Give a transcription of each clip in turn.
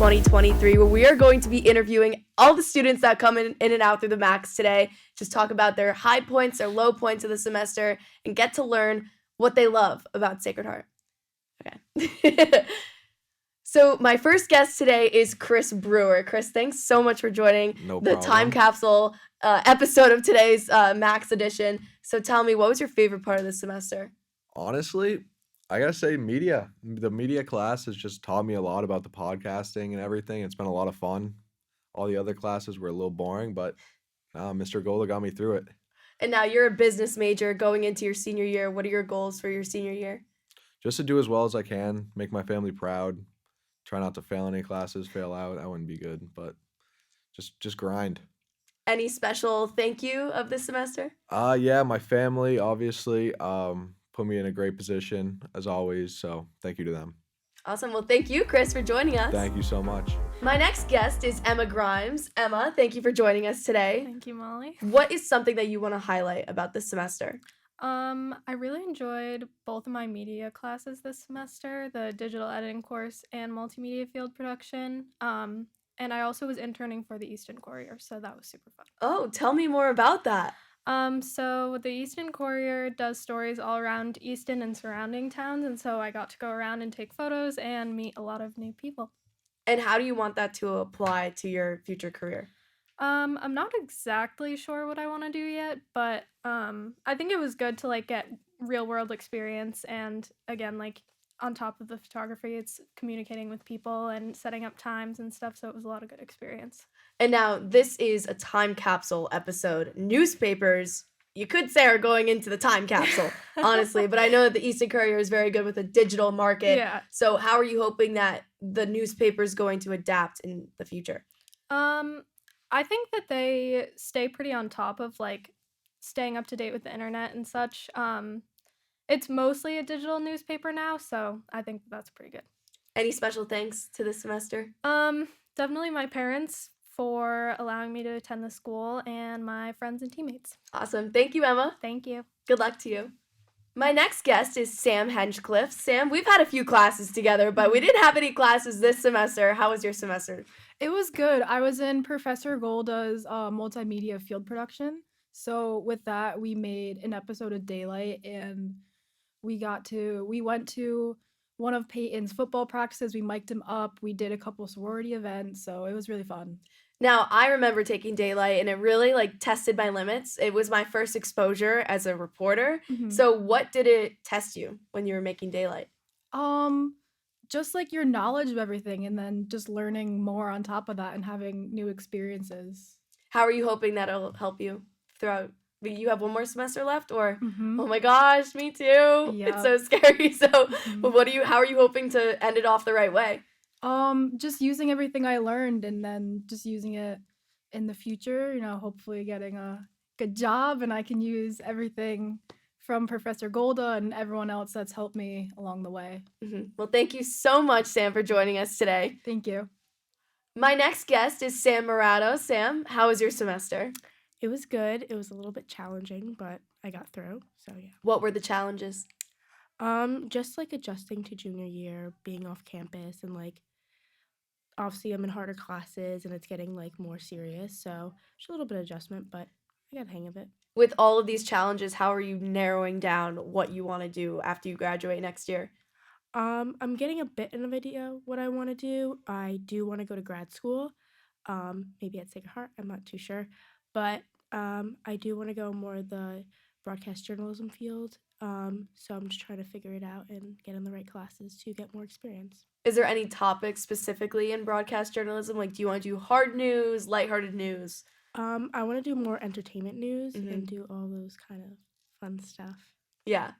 2023, where we are going to be interviewing all the students that come in and out through the Max today. Just talk about their high points, their low points of the semester, and get to learn what they love about Sacred Heart. Okay. So my first guest today is Chris Brewer. Chris, thanks so much for joining the Time Capsule episode of today's Max edition. So tell me, what was your favorite part of this semester? Honestly, I gotta say media. The media class has just taught me a lot about the podcasting and everything. It's been a lot of fun. All the other classes were a little boring, but Mr. Gola got me through it. And now you're a business major going into your senior year. What are your goals for your senior year? Just to do as well as I can, make my family proud. Try not to fail any classes, fail out. That wouldn't be good, but just grind. Any special thank you of this semester? Yeah, my family obviously put me in a great position as always, so thank you to them. Awesome. Well, thank you, Chris, for joining us. Thank you so much. My next guest is Emma Grimes. Emma, thank you for joining us today. Thank you, Molly. What is something that you want to highlight about this semester? I really enjoyed both of my media classes this semester, the digital editing course and multimedia field production. And I also was interning for the Easton Courier, so that was super fun. Oh, tell me more about that. So the Easton Courier does stories all around Easton and surrounding towns, and so I got to go around and take photos and meet a lot of new people. And how do you want that to apply to your future career? I'm not exactly sure what I want to do yet, but I think it was good to get real world experience, and again, on top of the photography, it's communicating with people and setting up times and stuff, so it was a lot of good experience. And now this is a time capsule episode. Newspapers, you could say, are going into the time capsule, honestly, but I know that the Easton Courier is very good with a digital market. Yeah. So how are you hoping that the newspaper is going to adapt in the future? I think that they stay pretty on top of staying up to date with the internet and such. It's mostly a digital newspaper now, so I think that's pretty good. Any special thanks to this semester? Definitely my parents for allowing me to attend the school, and my friends and teammates. Awesome. Thank you, Emma. Thank you. Good luck to you. My next guest is Sam Henchcliffe. Sam, we've had a few classes together, but we didn't have any classes this semester. How was your semester? It was good. I was in Professor Golda's multimedia field production. So with that, we made an episode of Daylight, and we went to one of Payton's football practices. We mic'd him up. We did a couple sorority events, so it was really fun. Now, I remember taking Daylight, and it really tested my limits. It was my first exposure as a reporter. Mhm. So what did it test you when you were making Daylight? Just your knowledge of everything, and then just learning more on top of that and having new experiences. How are you hoping that'll help you throughout? You have one more semester left, or Mhm. oh my gosh, me too. Yeah. It's so scary. So Mhm. how are you hoping to end it off the right way? Just using everything I learned, and then just using it in the future, hopefully getting a good job, and I can use everything from Professor Golda and everyone else that's helped me along the way. Well, thank you so much, Sam, for joining us today. Thank you. My next guest is Sam Marado. Sam, how was your semester? It was good. It was a little bit challenging, but I got through. So yeah. What were the challenges? Just adjusting to junior year, being off campus, and obviously I'm in harder classes and it's getting more serious. So just a little bit of adjustment, but I got the hang of it. With all of these challenges, how are you narrowing down what you want to do after you graduate next year? I'm getting a bit of an idea what I want to do. I do want to go to grad school, maybe at Sacred Heart. I'm not too sure, but I do want to go more the broadcast journalism field. So I'm just trying to figure it out and get in the right classes to get more experience. Is there any topic specifically in broadcast journalism? Do you want to do hard news, lighthearted news? I want to do more entertainment news and do all those kind of fun stuff. Yeah.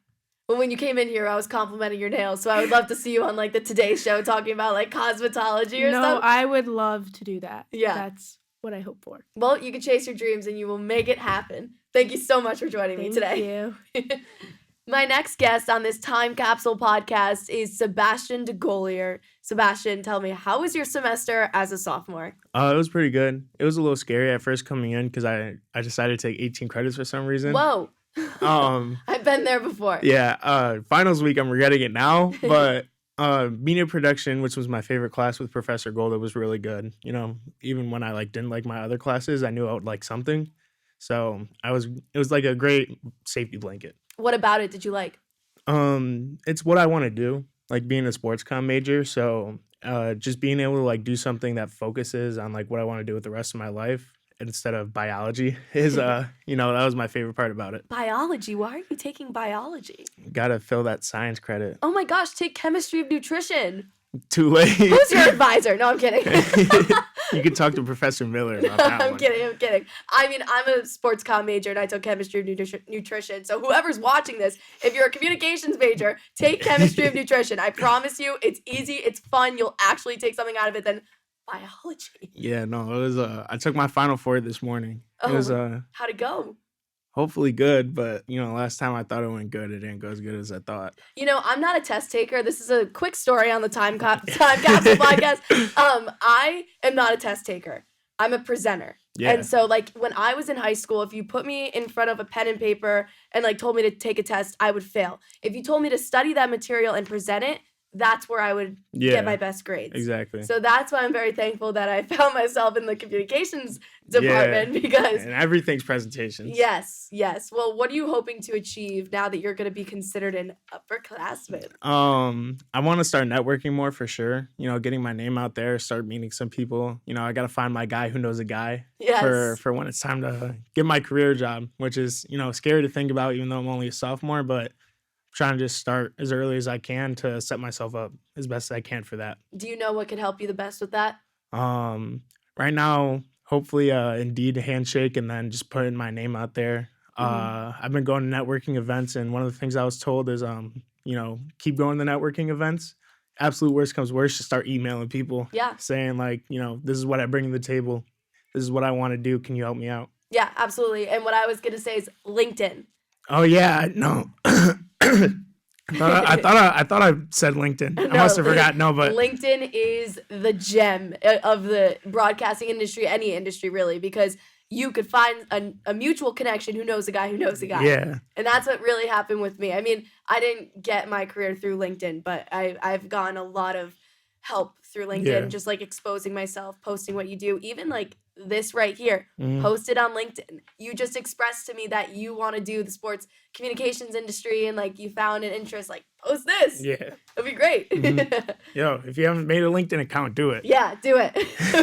Well, when you came in here, I was complimenting your nails, so I would love to see you on the Today Show talking about cosmetology or No, stuff. I would love to do that. Yeah. That's what I hope for. Well, you can chase your dreams and you will make it happen. Thank you so much for joining me today. Thank you. My next guest on this Time Capsule podcast is Sebastian Degolier. Sebastian, tell me, how was your semester as a sophomore? It was pretty good. It was a little scary at first coming in because I decided to take 18 credits for some reason. Whoa. I've been there before. Yeah. Finals week, I'm regretting it now, but Media production, which was my favorite class with Professor Golda, was really good. Even when I didn't like my other classes, I knew I would like something. So it was like a great safety blanket. What about it did you like? It's what I want to do, like being a sports comm major. So just being able to do something that focuses on what I want to do with the rest of my life instead of biology is that was my favorite part about it. Biology? Why are you taking biology? Gotta fill that science credit. Oh my gosh, take chemistry of nutrition. Too late. Who's your advisor? No, I'm kidding. You can talk to Professor Miller about that I'm one. kidding. I mean, I'm a sports comm major and I took chemistry of nutrition. So whoever's watching this, if you're a communications major, take chemistry of nutrition. I promise you, it's easy, it's fun. You'll actually take something out of it than biology. Yeah, no, it was. I took my final for it this morning. It was how'd it go? hopefully good, but last time I thought it went good, it didn't go as good as I thought. I'm not a test taker. This is a quick story on the Time Capsule podcast. I am not a test taker. I'm a presenter. Yeah. And so when I was in high school, if you put me in front of a pen and paper and told me to take a test, I would fail. If you told me to study that material and present it, that's where I would get my best grades. Exactly. So that's why I'm very thankful that I found myself in the communications department because and everything's presentations. Yes. Well, what are you hoping to achieve now that you're going to be considered an upperclassman? I want to start networking more for sure. Getting my name out there, start meeting some people. I got to find my guy who knows a guy for when it's time to get my career job, which is, scary to think about even though I'm only a sophomore, but trying to just start as early as I can to set myself up as best as I can for that. Do you know what could help you the best with that? Right now, hopefully Indeed handshake and then just putting my name out there. I've been going to networking events, and one of the things I was told is keep going to networking events. Absolute worst comes worst, just start emailing people. Yeah. Saying this is what I bring to the table. This is what I want to do. Can you help me out? Yeah, absolutely. And what I was going to say is LinkedIn. Oh yeah, no. I thought I said LinkedIn. I must have forgot. No, but LinkedIn is the gem of the broadcasting industry, any industry really, because you could find a mutual connection who knows a guy who knows a guy. Yeah. And that's what really happened with me. I mean, I didn't get my career through LinkedIn, but I've gotten a lot of help through LinkedIn, just exposing myself, posting what you do, even this right here, posted on LinkedIn. You just expressed to me that you want to do the sports communications industry and you found an interest, post this. Yeah. It'll be great. Yo, if you haven't made a LinkedIn account, do it. Yeah, do it.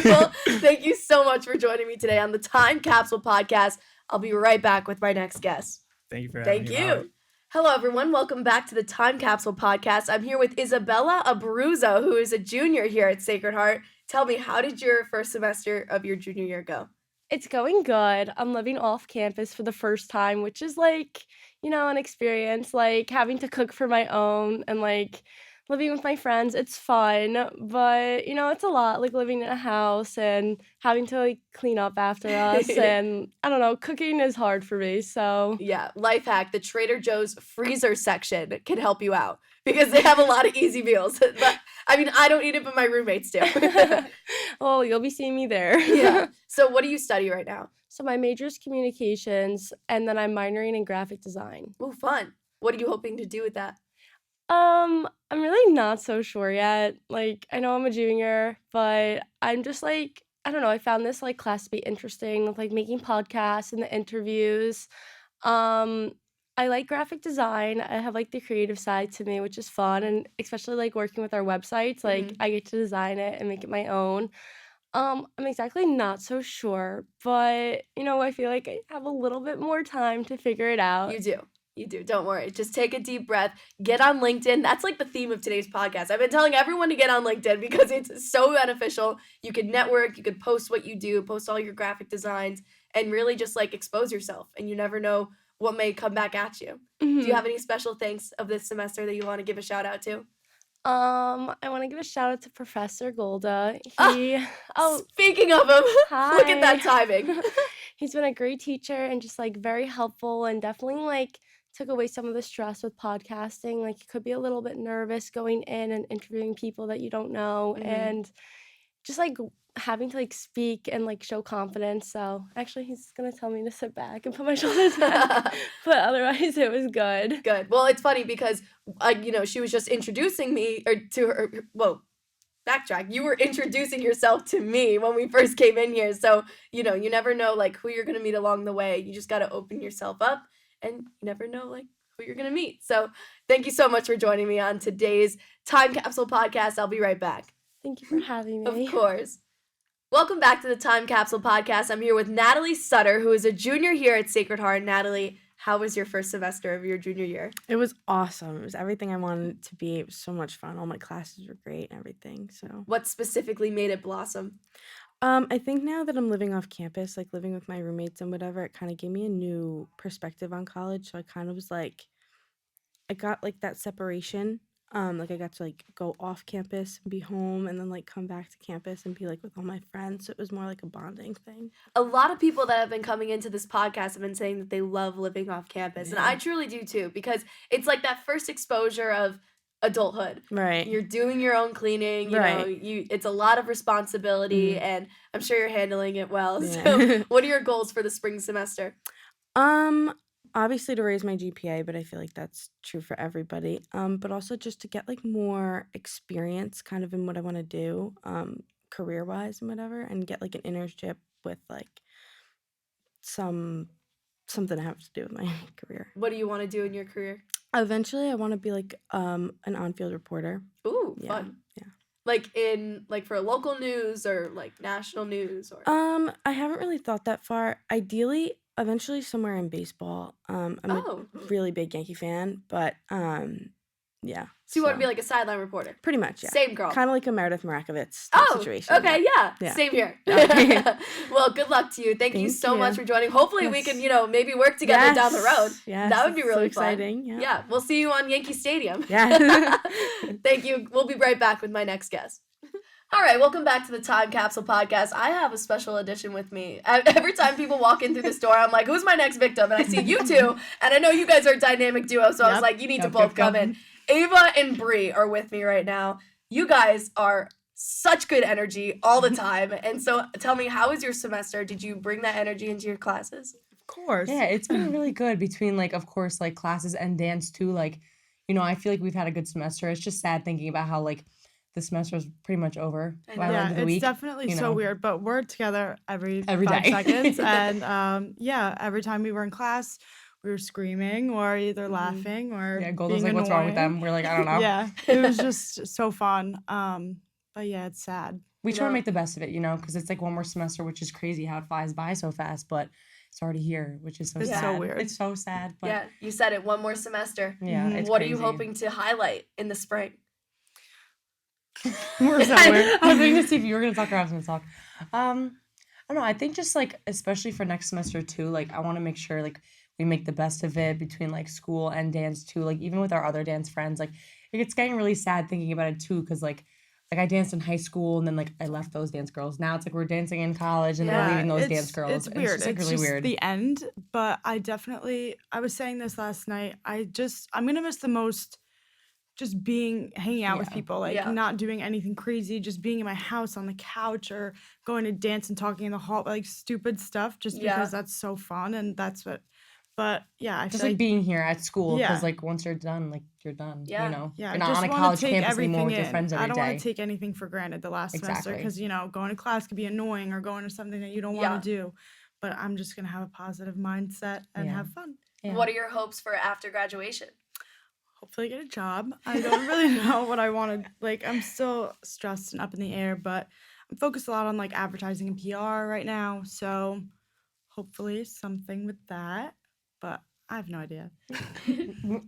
Well, thank you so much for joining me today on the Time Capsule podcast. I'll be right back with my next guest. Thank you for having me. Thank you. Hello, everyone. Welcome back to the Time Capsule podcast. I'm here with Isabella Abuso, who is a junior here at Sacred Heart. Tell me, how did your first semester of your junior year go? It's going good. I'm living off campus for the first time, which is an experience, having to cook for my own and living with my friends. It's fun, but it's a lot, living in a house and having to clean up after us. And I don't know, cooking is hard for me. So yeah, life hack: the Trader Joe's freezer section can help you out because they have a lot of easy meals. But I mean, I don't eat it, but my roommates do. Oh, you'll be seeing me there. Yeah. So what do you study right now? So my major is communications, and then I'm minoring in graphic design. Oh, fun. What are you hoping to do with that? I'm really not so sure yet. I know I'm a junior, but I'm just I don't know, I found this class to be interesting with making podcasts and the interviews. I like graphic design. I have the creative side to me, which is fun, and especially working with our websites, I get to design it and make it my own. I'm exactly not so sure, but I feel I have a little bit more time to figure it out. You do. Don't worry. Just take a deep breath. Get on LinkedIn. That's the theme of today's podcast. I've been telling everyone to get on LinkedIn because it's so beneficial. You could network. You could post what you do, post all your graphic designs, and really just expose yourself. And you never know what may come back at you. Mm-hmm. Do you have any special thanks of this semester that you want to give a shout out to? I want to give a shout out to Professor Golda. Speaking of him, hi. Look at that timing. He's been a great teacher and just very helpful, and definitely took away some of the stress with podcasting. You could be a little bit nervous going in and interviewing people that you don't know, and just having to like speak and like show confidence. So actually he's gonna tell me to sit back and put my shoulders back. But otherwise it was good. Good. Well, it's funny because she was just introducing me or to her. Whoa, backtrack. You were introducing yourself to me when we first came in here. So, you never know like who you're gonna meet along the way. You just gotta open yourself up, and you never know like who you're gonna meet. So thank you so much for joining me on today's Time Capsule podcast. I'll be right back. Thank you for having me. Of course. Welcome back to the Time Capsule podcast. I'm here with Natalie Sutter, who is a junior here at Sacred Heart. Natalie, how was your first semester of your junior year? It was awesome. It was everything I wanted it to be. It was so much fun. All my classes were great and everything. So what specifically made it blossom? I think now that I'm living off campus, like living with my roommates and whatever, it kind of gave me a new perspective on college. So I kind of was like, I got like that separation. Like I got to like go off campus and be home and then like come back to campus and be like with all my friends. So it was more like a bonding thing. A lot of people that have been coming into this podcast have been saying that they love living off campus. Yeah. And I truly do too, because it's like that first exposure of adulthood. Right. You're doing your own cleaning, you know, it's a lot of responsibility and I'm sure you're handling it well. Yeah. So what are your goals for the spring semester? Obviously to raise my GPA, but I feel like that's true for everybody. But also just to get like more experience kind of in what I want to do, career-wise and whatever, and get like an internship with like something to have to do with my career. What do you want to do in your career? Eventually I want to be like an on-field reporter. Ooh, fun. Yeah. Like for local news or like national news or I haven't really thought that far. Ideally, eventually somewhere in baseball. I'm a really big Yankee fan, but yeah. So you want to be like a sideline reporter? Pretty much, yeah. Same girl. Kind of like a Meredith Marakovitz situation. Okay, yeah. Same here. Well, good luck to you. Thank you so much for joining. Hopefully we can, maybe work together down the road. Yes, that would be really fun. Exciting. Yeah, we'll see you on Yankee Stadium. Yeah. Thank you. We'll be right back with my next guest. All right, welcome back to the Time Capsule podcast. I have a special edition with me. Every time people walk in through this door, I'm like, who's my next victim? And I see you two, and I know you guys are a dynamic duo, so I was like, you need to both come in. Ava and Bri are with me right now. You guys are such good energy all the time. And so tell me, how was your semester? Did you bring that energy into your classes? Of course. Yeah, it's been really good between, like, of course, like, classes and dance, too. Like, I feel like we've had a good semester. It's just sad thinking about how, like, the semester is pretty much over by the end of the week. It's definitely so weird, but we're together every 5 day. seconds. And every time we were in class, we were screaming or either laughing or Golda's like, what's wrong with them? We're like, I don't know. Yeah, it was just so fun. But yeah, it's sad. We try to make the best of it, because it's like one more semester, which is crazy how it flies by so fast, but it's already here, which is so sad. It's so weird. It's so sad. But yeah, you said it, one more semester. Yeah, it's what crazy. are you hoping to highlight in the spring? We're somewhere. I was waiting to see if you were going to talk or I was going to talk. I don't know. I think just like, especially for next semester too, like I want to make sure like we make the best of it between like school and dance too. Like even with our other dance friends, like it's getting really sad thinking about it too. Cause like I danced in high school and then like I left those dance girls. Now it's like we're dancing in college and then we're leaving those dance girls. It's weird. It's just, like, really just weird. The end. But I was saying this last night. I'm going to miss the most just hanging out with people, like not doing anything crazy, just being in my house on the couch or going to dance and talking in the hall, like stupid stuff, just because that's so fun and that's what. But yeah, I just feel like being here at school because like once you're done, like you're done. Yeah. You're not on a college campus anymore with your friends every day. I don't want to take anything for granted the last semester because going to class could be annoying or going to something that you don't want to do. But I'm just gonna have a positive mindset and have fun. Yeah. What are your hopes for after graduation? Hopefully get a job. I don't really know what I want to, like, I'm still stressed and up in the air, but I'm focused a lot on, like, advertising and PR right now, so hopefully something with that, but I have no idea.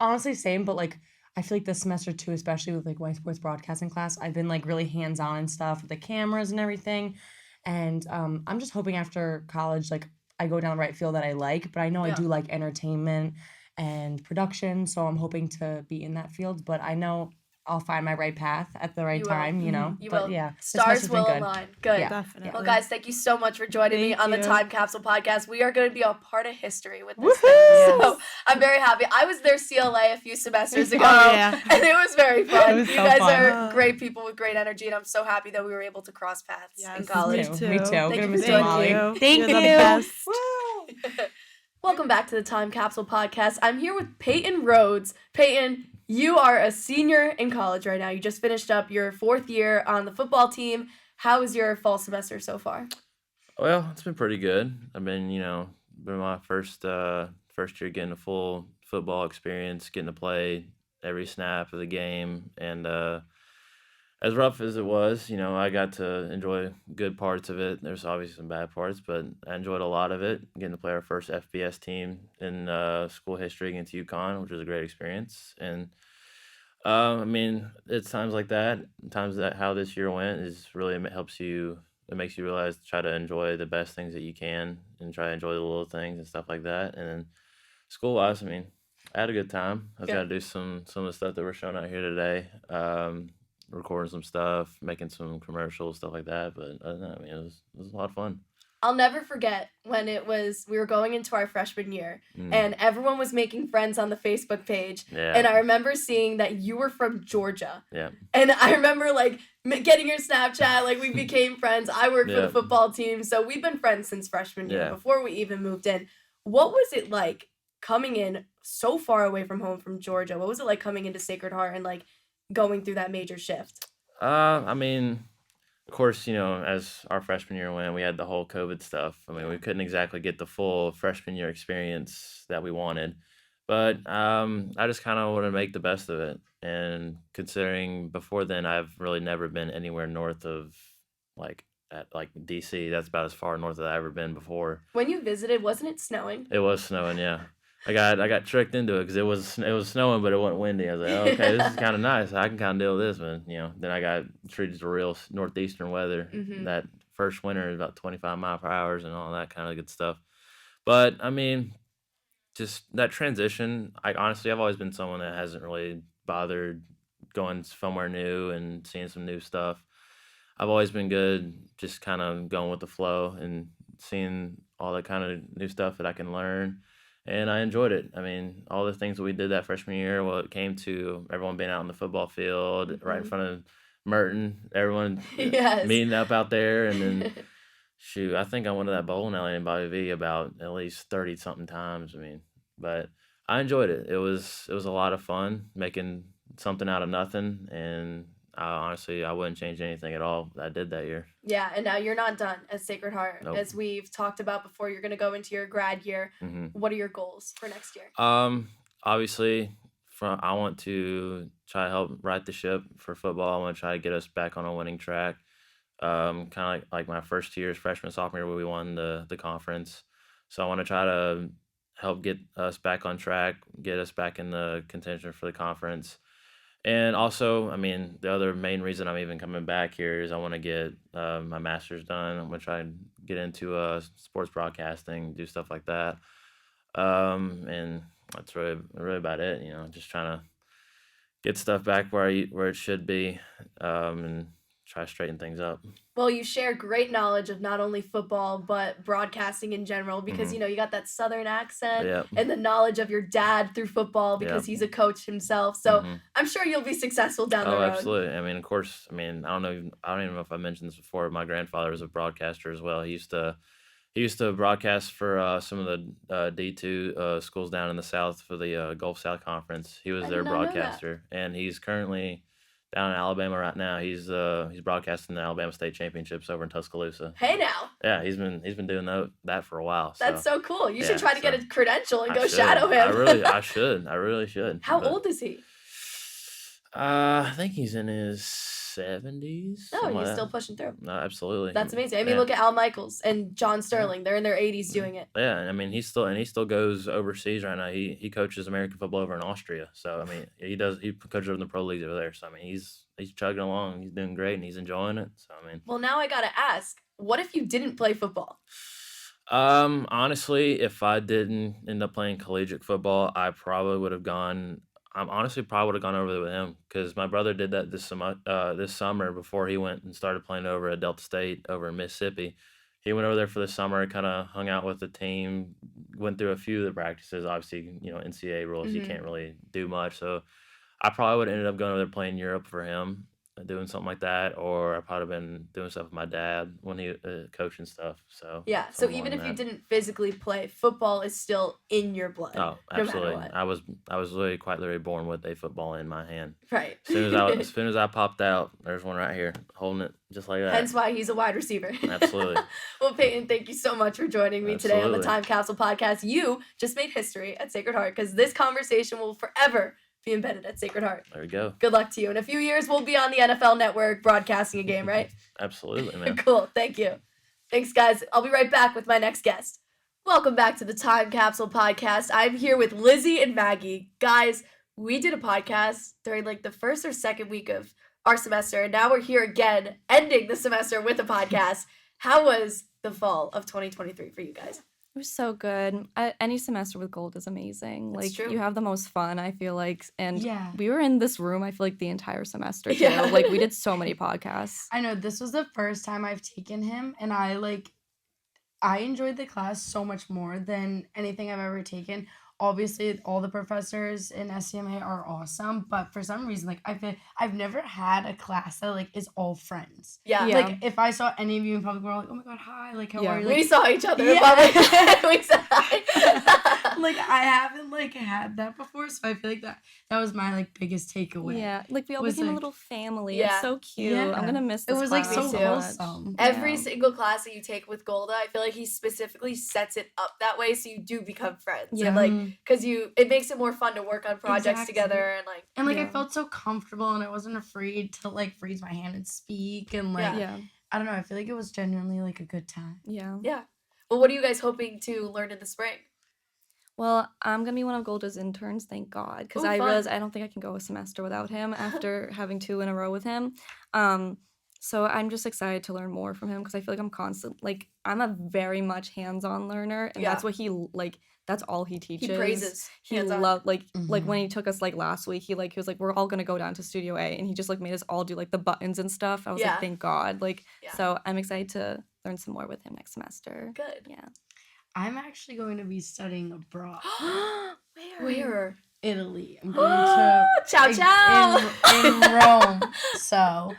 Honestly, same, but, like, I feel like this semester, too, especially with, like, my sports broadcasting class, I've been, like, really hands-on and stuff with the cameras and everything, and I'm just hoping after college, like, I go down the right field that I like, but I know I do like entertainment and production, so I'm hoping to be in that field, but I know I'll find my right path at the right You will. time, you know. You But will. yeah, this Stars semester's been will good. align. Good. Yeah. Definitely. Well, guys, thank you so much for joining me Thank on the you. Time Capsule podcast. We are going to be a part of history with this Woohoo! thing. So I'm very happy. I was their CLA a few semesters ago, Oh, yeah. and it was very fun. It was You so guys fun. are great people with great energy, and I'm so happy that we were able to cross paths in Yes, college. me too. Me too. Thank We're you gonna for miss you, joining Molly. you. Thank You're the you. best. Welcome back to the Time Capsule podcast. I'm here with Payton Rhodes. Payton, you are a senior in college right now. You just finished up your 4th year on the football team. How is your fall semester so far? Well, it's been pretty good. I've been, been my first year getting a full football experience, getting to play every snap of the game, and as rough as it was, I got to enjoy good parts of it. There's obviously some bad parts, but I enjoyed a lot of it. Getting to play our first FBS team in school history against UConn, which was a great experience. And it's times like that, times that how this year went is really helps you. It makes you realize try to enjoy the best things that you can and try to enjoy the little things and stuff like that. And then school wise, I had a good time. I got to do some of the stuff that we're showing out here today. Recording some stuff, making some commercials, stuff like that. But other than that, it was a lot of fun. I'll never forget when we were going into our freshman year and everyone was making friends on the Facebook page. Yeah. And I remember seeing that you were from Georgia. Yeah. And I remember getting your Snapchat, we became friends. I work for the football team. So we've been friends since freshman year before we even moved in. What was it like coming in so far away from home from Georgia? What was it like coming into Sacred Heart and going through that major shift? Of course, as our freshman year went, we had the whole COVID stuff. We couldn't exactly get the full freshman year experience that we wanted. But I just kind of want to make the best of it. And considering before then, I've really never been anywhere north of at DC. That's about as far north as I've ever been before. When you visited, wasn't it snowing? It was snowing, yeah. I got tricked into it because it was snowing, but it wasn't windy. I was like, oh, okay, this is kind of nice. I can kind of deal with this, but then I got treated to real northeastern weather. That first winter is about 25 mile per hour and all that kind of good stuff. But just that transition. I've always been someone that hasn't really bothered going somewhere new and seeing some new stuff. I've always been good, just kind of going with the flow and seeing all the kind of new stuff that I can learn. And I enjoyed it. All the things that we did that freshman year, it came to everyone being out on the football field, right in front of Merton, everyone meeting up out there. And then, I think I went to that bowling alley in Bobby V about at least 30-something times. But I enjoyed it. It was a lot of fun making something out of nothing. And honestly, I wouldn't change anything at all that I did that year. Yeah, and now you're not done at Sacred Heart. Nope. As we've talked about before, you're going to go into your grad year. What are your goals for next year? Obviously, I want to try to help right the ship for football. I want to try to get us back on a winning track. Kind of like my first year's freshman, sophomore year where we won the conference. So I want to try to help get us back on track, get us back in the contention for the conference. And also, the other main reason I'm even coming back here is I want to get my master's done. I'm going to try and get into sports broadcasting, do stuff like that. And that's really about it. Just trying to get stuff back where it should be, and try to straighten things up. Well, you share great knowledge of not only football, but broadcasting in general because, you got that Southern accent and the knowledge of your dad through football because he's a coach himself. So I'm sure you'll be successful down the road. Oh, absolutely. Of course, I don't even know if I mentioned this before. My grandfather was a broadcaster as well. He used to broadcast for some of the D2 schools down in the South for the Gulf South Conference. He was their broadcaster, and he's currently down in Alabama right now. He's broadcasting the Alabama State Championships over in Tuscaloosa. Hey now. Yeah, he's been doing that for a while. So. That's so cool. You should try to get a credential and go should. shadow him. I should. I really should. How old is he? I think he's in his 70s. Oh, he's still pushing through. No, absolutely. That's amazing. Look at Al Michaels and John Sterling. They're in their 80s doing it. Yeah, he still goes overseas right now. He coaches American football over in Austria. So he coaches over in the pro leagues over there. So he's chugging along. He's doing great and he's enjoying it. So Well, now I gotta ask, what if you didn't play football? Honestly, if I didn't end up playing collegiate football, I probably would have gone I'm honestly probably would have gone over there with him because my brother did that this summer before he went and started playing over at Delta State over in Mississippi. He went over there for the summer, kind of hung out with the team, went through a few of the practices. Obviously, NCAA rules, you can't really do much. So I probably would have ended up going over there playing Europe for him, doing something like that, or I probably been doing stuff with my dad when he coaching stuff. So yeah. So even if you didn't physically play, football is still in your blood. Oh, no absolutely. matter what. I was literally born with a football in my hand. Right. As soon as I popped out, there's one right here holding it just like that. Hence why he's a wide receiver. Absolutely. Well, Payton, thank you so much for joining me today on the Time Capsule podcast. You just made history at Sacred Heart because this conversation will forever be embedded at Sacred Heart. There we go. Good luck to you. In a few years, we'll be on the NFL Network broadcasting a game, right? Absolutely, man. Cool. Thank you. Thanks, guys. I'll be right back with my next guest. Welcome back to the Time Capsule podcast. I'm here with Lizzy and Maggie. Guys, we did a podcast during like the first or second week of our semester, and now we're here again, ending the semester with a podcast. How was the fall of 2023 for you guys? It was so good. Any semester with Gold is amazing. That's like true. You have the most fun, I feel like. And Yeah. we were in this room, I feel like, the entire semester too. Yeah. Like we did so many podcasts. I know this was the first time I've taken him, and I enjoyed the class so much more than anything I've ever taken. Obviously, all the professors in SCMA are awesome, but for some reason, like I've never had a class that like is all friends. Yeah. Yeah. Like if I saw any of you in public, we're like, oh my god, hi, like how Yeah. are you? We Like, saw each other in Yeah. public. We said hi. like I haven't like had that before, so I feel like that was my like biggest takeaway. Yeah. Like we all Was, became a like- little family. Yeah. It's so cute. Yeah. I'm gonna miss It this was like class so Me too. wholesome. Every Yeah. single class that you take with Golda, I feel like he specifically sets it up that way so you do become friends. Yeah. And like, because it makes it more fun to work on projects Exactly. together and like, And like I Yeah. felt so comfortable, and I wasn't afraid to like raise my hand and speak, and like Yeah. I don't know, I feel like it was genuinely like a good time. Yeah. yeah. Well, what are you guys hoping to learn in the spring? Well, I'm gonna be one of Golda's interns, thank God, because Ooh, I fun. realized I don't think I can go a semester without him after having 2 in a row with him. So I'm just excited to learn more from him because I feel like I'm a very much hands-on learner, and that's Yeah. what that's all he teaches. He praises. He hands-on. loved like Mhm. when he took us like last week, he was like, we're all gonna go down to Studio A, and he just like made us all do like the buttons and stuff. I was Yeah. like, thank God. Yeah. So I'm excited to learn some more with him next semester. Good. Yeah. I'm actually going to be studying abroad. Where? Italy. I'm going to Ciao, ciao. in Rome. So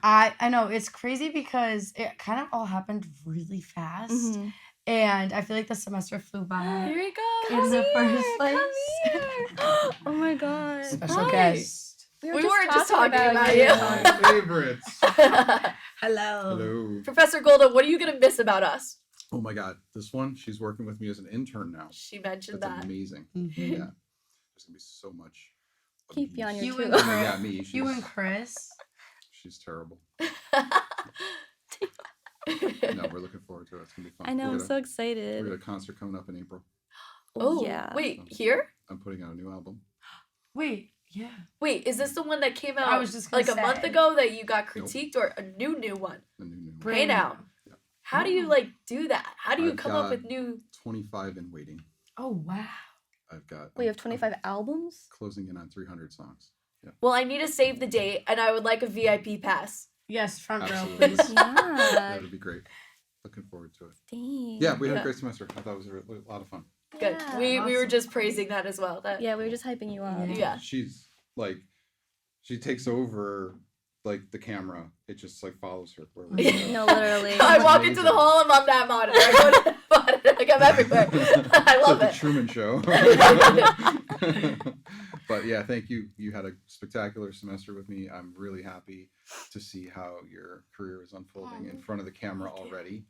I know it's crazy because it kind of all happened really fast. Mhm. And I feel like the semester flew by. Here you go. In the first place. Oh my God. Special Hi. guest. We were just talking about you. My favorites. Hello. Hello. Professor Golda, what are you gonna miss about us? Oh my God, this one, she's working with me as an intern now. She mentioned That's that. amazing. Mhm. Yeah. There's gonna be so much. Keep you on abuse. your You and toes. Oh, Chris. yeah, me. You and Chris. She's terrible. No, we're looking forward to it. It's gonna be fun. I know, I'm we got so a excited. concert coming up in April. Oh, yeah. wait, here? I'm putting out a new album. Wait, yeah. Wait, is this the one that came out I was just gonna like a month say. ago that you got Nope. critiqued, or a new one? A new one. Hey now. Yeah. How do you like do that? How do you I've come up got- with new? 25 in waiting. Oh wow. I've got. We have I'm 25 albums? closing in on 300 songs. Yeah. Well, I need to save the date, and I would like a VIP pass. Yes, front row, Absolutely. please. Yeah, Yeah. it'll be great. Looking forward to it. Dang. Yeah, we had Yeah. a great semester. I thought it was a lot of fun. Good. Yeah, we were awesome. just praising that as well. That Yeah, we were just hyping you up. Yeah. She's like, she takes over like the camera. It just like follows her wherever we go. No, literally. I It's walk into the amazing. hall, I'm on that monitor. I go to that monitor, like I'm everywhere. I It's love like it. the Truman Show. But yeah, thank you. You had a spectacular semester with me. I'm really happy to see how your career is unfolding in front of the camera already.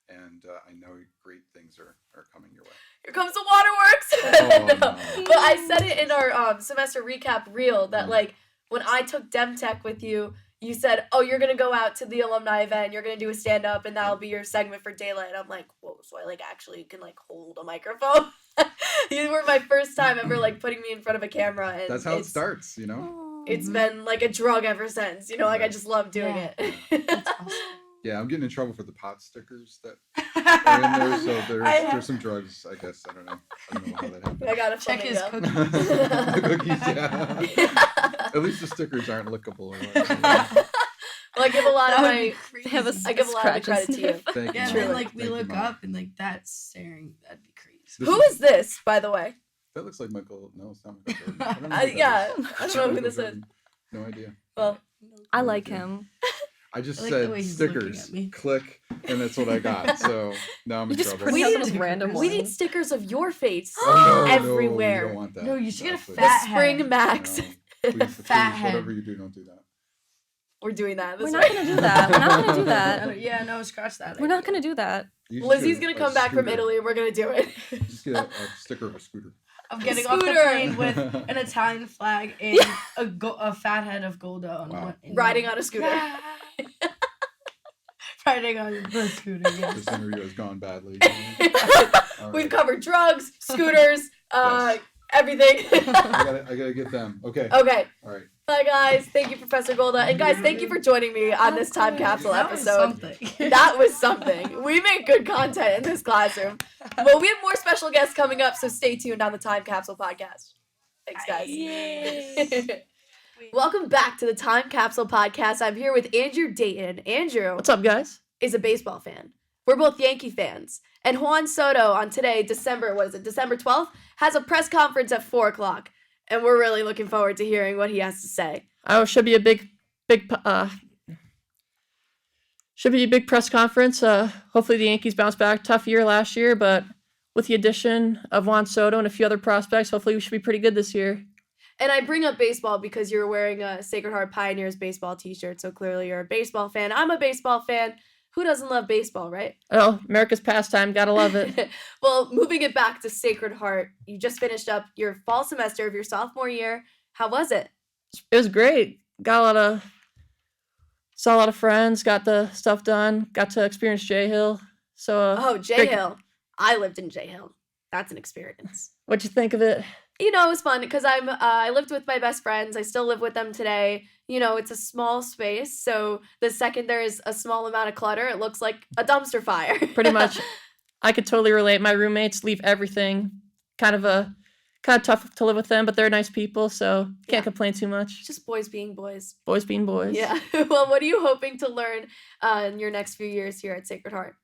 And I know great things are coming your way. Here comes the waterworks. Oh, No. no. But I said it in our semester recap reel that Mm. like when I took DemTech with you, you said, "Oh, you're gonna go out to the alumni event. You're gonna do a stand up, and that'll be your segment for Daylight." I'm like, "Whoa!" So I like actually can like hold a microphone. You were my first time ever like putting me in front of a camera, and That's how it it's- starts, you know? It's been like a drug ever since. You know, like I just love doing Yeah. it. That's awesome. Yeah, I'm getting in trouble for the pot stickers that are in there. So there's some drugs, I guess. I don't know how that happened. I got to Check his cookies. The cookies, yeah. At least the stickers aren't lickable or whatever. Well, I give a lot of I give a lot of credit to you. Thank Yeah, you. and then Truly. like we Thank you, look Mom. up and like that's staring. That'd be crazy. This Who is this, by the way? That looks like Michael. No, it's not Michael Jordan. I don't know who that Yeah, is. I don't know who Michael this is. Jordan. No idea. Well, I like him. I just I like the said way he's looking stickers, at me. click, and that's what I got. So now I'm in just trouble. print We out need- those random we need ones. stickers of your face Oh, no, everywhere. No, you don't want that. No, you should get a please. The fat Spring head. Max. No, please, Fat please, head. whatever you do, don't do that. We're doing that. We're This not way. gonna do that. We're not gonna do that. Yeah, no, scratch that. We're not gonna do that. You just Lizzy's get gonna a come back from scooter. Italy and we're gonna do it. Just get a sticker of a scooter. I'm getting off the Scooter. plane with an Italian flag and a fat head of Golda on Wow. one. in Riding one. on a scooter. Yeah. Riding on the scooter, yes. This interview has gone badly. All We've right. covered drugs, scooters, Yes. everything. I gotta get them. Okay. Okay. All right. Bye, guys. Thank you, Professor Golda. And, guys, thank you for joining me on this time capsule That was episode. something. That was something. We make good content in this classroom. Well, we have more special guests coming up, so stay tuned on the Time Capsule podcast. Thanks, guys. Welcome back to the Time Capsule podcast. I'm here with Andrew Dayton. Andrew What's up, guys? is a baseball fan. We're both Yankee fans. And Juan Soto on today, December 12th, has a press conference at 4 o'clock. And we're really looking forward to hearing what he has to say. Oh, should be a big press conference. Hopefully the Yankees bounce back. Tough year last year, but with the addition of Juan Soto and a few other prospects, hopefully we should be pretty good this year. And I bring up baseball because you're wearing a Sacred Heart Pioneers baseball t-shirt, so clearly you're a baseball fan. I'm a baseball fan. Who doesn't love baseball, right? Oh, America's pastime. Gotta love it. Well, moving it back to Sacred Heart, you just finished up your fall semester of your sophomore year. How was it? It was great. Saw a lot of friends, got the stuff done, got to experience J Hill. So Oh, J great- Hill. I lived in J Hill. That's an experience. What'd you think of it? You know, it was fun because I lived with my best friends. I still live with them today. You know, it's a small space, so the second there is a small amount of clutter, it looks like a dumpster fire. Pretty much. I could totally relate. My roommates leave everything. Kind of tough to live with them, but they're nice people, so can't complain too much. Just boys being boys. Boys being boys. Yeah. Well, what are you hoping to learn in your next few years here at Sacred Heart?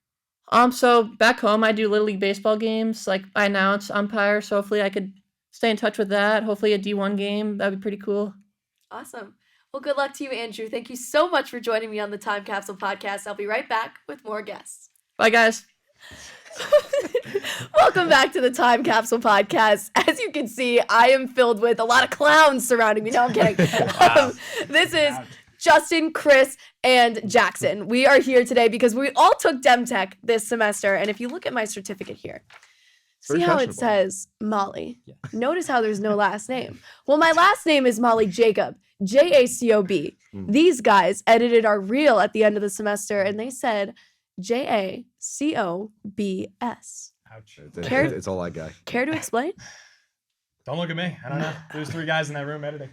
So back home, I do Little League baseball games. Like, I announce, umpire, so hopefully I could stay in touch with that. Hopefully a D1 game. That'd be pretty cool. Awesome. Well, good luck to you, Andrew. Thank you so much for joining me on the Time Capsule podcast. I'll be right back with more guests. Bye, guys. Welcome back to the Time Capsule podcast. As you can see, I am filled with a lot of clowns surrounding me. No, I'm kidding. This is Justin, Chris, and Jackson. We are here today because we all took DemTech this semester. And if you look at my certificate here, see how it says Molly. Yeah. Notice how there's no last name. Well, my last name is Molly Jacob, Jacob. These guys edited our reel at the end of the semester, and they said Jacobs. Ouch. It's all I got. Care to explain? Don't look at me. I don't know. There's 3 guys in that room editing.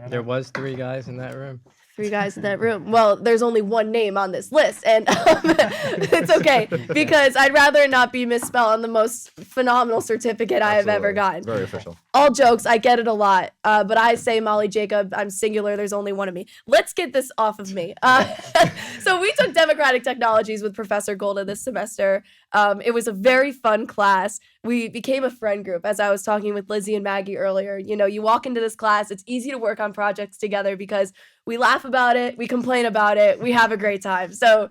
There was 3 guys in that room. 3 guys in that room. Well, there's only one name on this list, and it's okay because I'd rather not be misspelled on the most phenomenal certificate I have ever gotten. Very official. All jokes, I get it a lot, but I say Molly Jacob. I'm singular. There's only one of me. Let's get this off of me. So we took Democratic Technologies with Professor Golda this semester. It was a very fun class. We became a friend group, as I was talking with Lizzy and Maggie earlier. You know, you walk into this class, it's easy to work on projects together because we laugh about it, we complain about it, we have a great time. So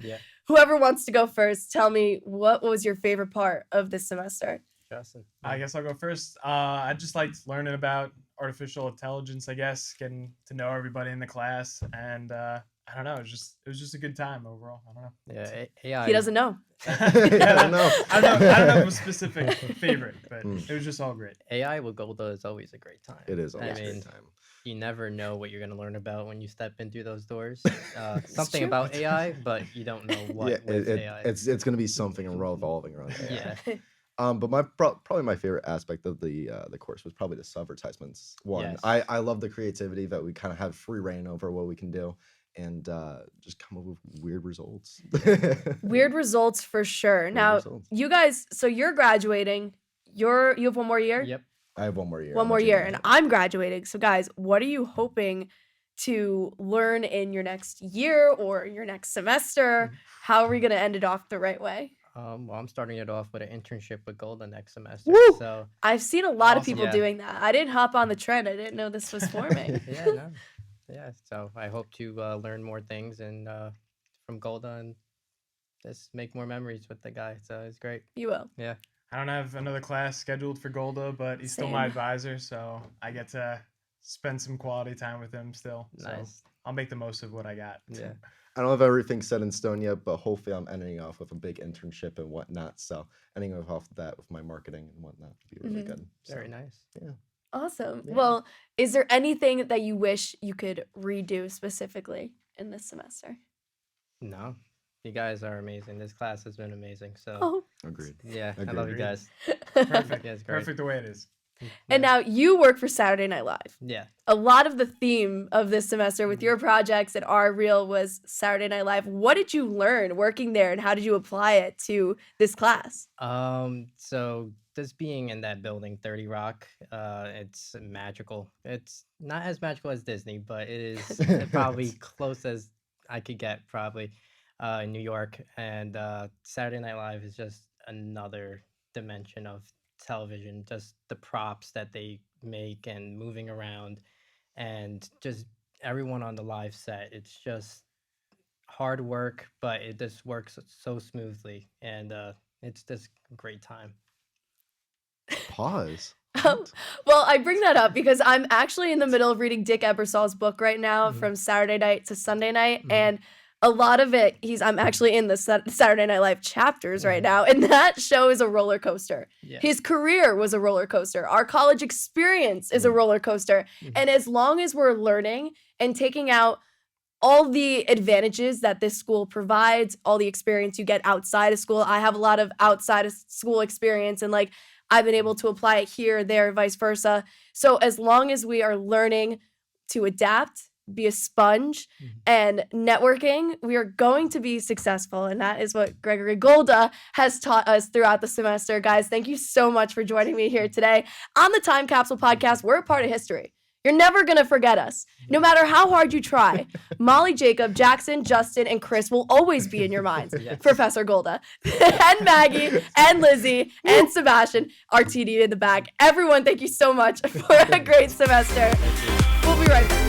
whoever wants to go first, tell me, what was your favorite part of this semester? Justin. I guess I'll go first. I just liked learning about artificial intelligence, I guess, getting to know everybody in the class. And I don't know, it was just a good time overall. I don't know. Yeah, AI. He doesn't know. I don't know. I don't know if a specific favorite, but it was just all great. AI with Golda is always a great time. It is always I a mean, great time. You never know what you're going to learn about when you step in through those doors. Something about AI, but you don't know what with AI. It's going to be something revolving around AI. Yeah. But probably my favorite aspect of the course was probably the self-advertisements one. Yes. I love the creativity that we kind of have free reign over what we can do. and just come up with weird results. Weird results for sure. Now, you guys, so you're graduating. You have one more year? Yep. I have one more year. One more year, and I'm graduating. So, guys, what are you hoping to learn in your next year or your next semester? How are we going to end it off the right way? Well, I'm starting it off with an internship with Golda next semester. Woo! So I've seen a lot of people Yeah. doing that. I didn't hop on the trend. I didn't know this was forming. Yeah. So I hope to learn more things and from Golda and just make more memories with the guy. So it's great. You will. Yeah. I don't have another class scheduled for Golda, but he's still my advisor, so I get to spend some quality time with him still. So Nice. I'll make the most of what I got. Yeah. I don't have everything set in stone yet, but hopefully I'm ending off with a big internship and whatnot. So ending off that with my marketing and whatnot would be really good. Very nice. Yeah. Awesome. Yeah. Well, is there anything that you wish you could redo specifically in this semester? No. You guys are amazing. This class has been amazing. So Oh. Agreed. Yeah, I love you guys. Perfect. Yeah, it's great. Perfect the way it is. And now you work for Saturday Night Live. Yeah. A lot of the theme of this semester with your projects at Our Real was Saturday Night Live. What did you learn working there and how did you apply it to this class? So just being in that building, 30 Rock, it's magical. It's not as magical as Disney, but it is probably close as I could get probably in New York. And Saturday Night Live is just another dimension of television, just the props that they make and moving around and just everyone on the live set. It's just hard work, but it just works so smoothly and it's just a great time. Pause. Well, I bring that up because I'm actually in the middle of reading Dick Ebersol's book right now, From Saturday Night to Sunday Night, and a lot of it, I'm actually in the Saturday Night Live chapters right now, and that show is a roller coaster. Yeah. His career was a roller coaster. Our college experience is a roller coaster. And as long as we're learning and taking out all the advantages that this school provides, all the experience you get outside of school, I have a lot of outside of school experience, and like I've been able to apply it here, there, vice versa. So as long as we are learning to adapt, be a sponge, and networking, we are going to be successful. And that is what Gregory Golda has taught us throughout the semester. Guys, thank you so much for joining me here today. On the Time Capsule Podcast, we're a part of history. You're never going to forget us. No matter how hard you try, Molly, Jacob, Jackson, Justin, and Chris will always be in your minds. Yes. Professor Golda, and Maggie, and Lizzy, and Sebastian, RTD in the back. Everyone, thank you so much for a great semester. We'll be right back.